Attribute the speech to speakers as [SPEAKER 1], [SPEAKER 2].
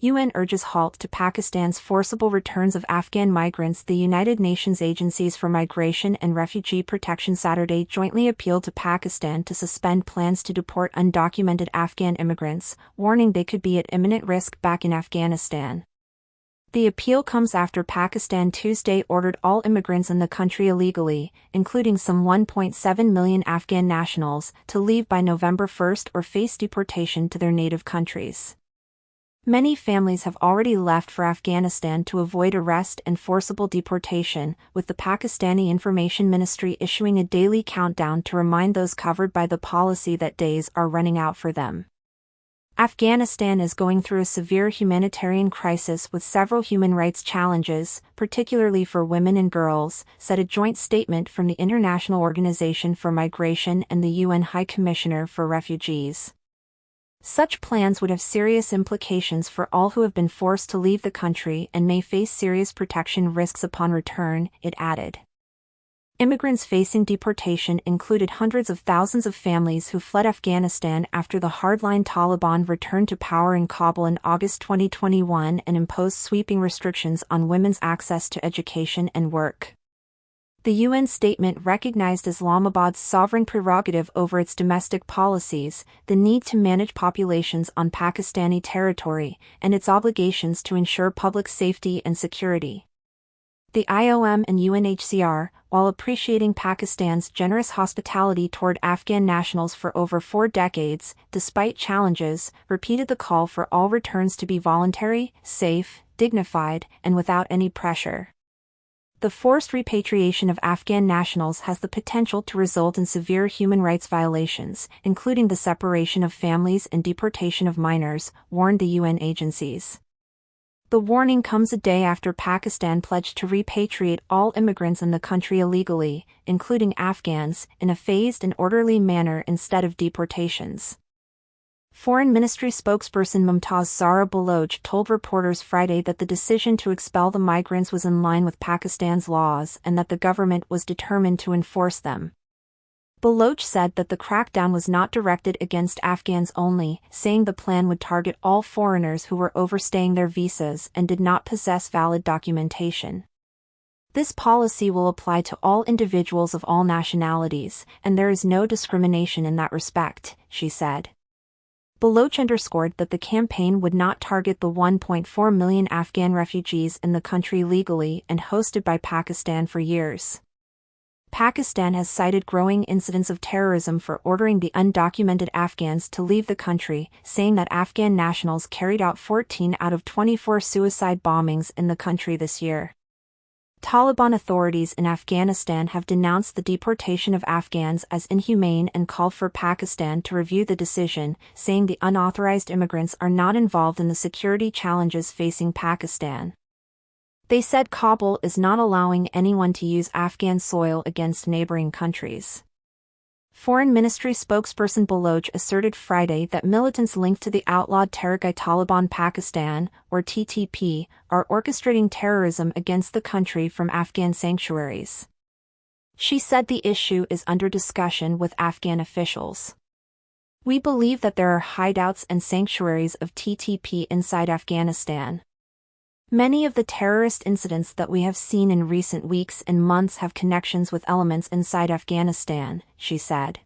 [SPEAKER 1] UN urges halt to Pakistan's forcible returns of Afghan migrants. The United Nations Agencies for Migration and Refugee Protection Saturday jointly appealed to Pakistan to suspend plans to deport undocumented Afghan immigrants, warning they could be at imminent risk back in Afghanistan. The appeal comes after Pakistan Tuesday ordered all immigrants in the country illegally, including some 1.7 million Afghan nationals, to leave by November 1 or face deportation to their native countries. Many families have already left for Afghanistan to avoid arrest and forcible deportation, with the Pakistani Information Ministry issuing a daily countdown to remind those covered by the policy that days are running out for them. Afghanistan is going through a severe humanitarian crisis with several human rights challenges, particularly for women and girls, said a joint statement from the International Organization for Migration and the UN High Commissioner for Refugees. Such plans would have serious implications for all who have been forced to leave the country and may face serious protection risks upon return, it added. Immigrants facing deportation included hundreds of thousands of families who fled Afghanistan after the hardline Taliban returned to power in Kabul in August 2021 and imposed sweeping restrictions on women's access to education and work. The UN statement recognized Islamabad's sovereign prerogative over its domestic policies, the need to manage populations on Pakistani territory, and its obligations to ensure public safety and security. The IOM and UNHCR, while appreciating Pakistan's generous hospitality toward Afghan nationals for over 4 decades, despite challenges, repeated the call for all returns to be voluntary, safe, dignified, and without any pressure. The forced repatriation of Afghan nationals has the potential to result in severe human rights violations, including the separation of families and deportation of minors, warned the UN agencies. The warning comes a day after Pakistan pledged to repatriate all immigrants in the country illegally, including Afghans, in a phased and orderly manner instead of deportations. Foreign Ministry spokesperson Mumtaz Zahra Baloch told reporters Friday that the decision to expel the migrants was in line with Pakistan's laws and that the government was determined to enforce them. Baloch said that the crackdown was not directed against Afghans only, saying the plan would target all foreigners who were overstaying their visas and did not possess valid documentation. This policy will apply to all individuals of all nationalities, and there is no discrimination in that respect, she said. Baloch underscored that the campaign would not target the 1.4 million Afghan refugees in the country legally and hosted by Pakistan for years. Pakistan has cited growing incidents of terrorism for ordering the undocumented Afghans to leave the country, saying that Afghan nationals carried out 14 out of 24 suicide bombings in the country this year. Taliban authorities in Afghanistan have denounced the deportation of Afghans as inhumane and called for Pakistan to review the decision, saying the unauthorized immigrants are not involved in the security challenges facing Pakistan. They said Kabul is not allowing anyone to use Afghan soil against neighboring countries. Foreign Ministry spokesperson Baloch asserted Friday that militants linked to the outlawed Tehrik-i-Taliban Pakistan, or TTP, are orchestrating terrorism against the country from Afghan sanctuaries. She said the issue is under discussion with Afghan officials. We believe that there are hideouts and sanctuaries of TTP inside Afghanistan. Many of the terrorist incidents that we have seen in recent weeks and months have connections with elements inside Afghanistan, she said.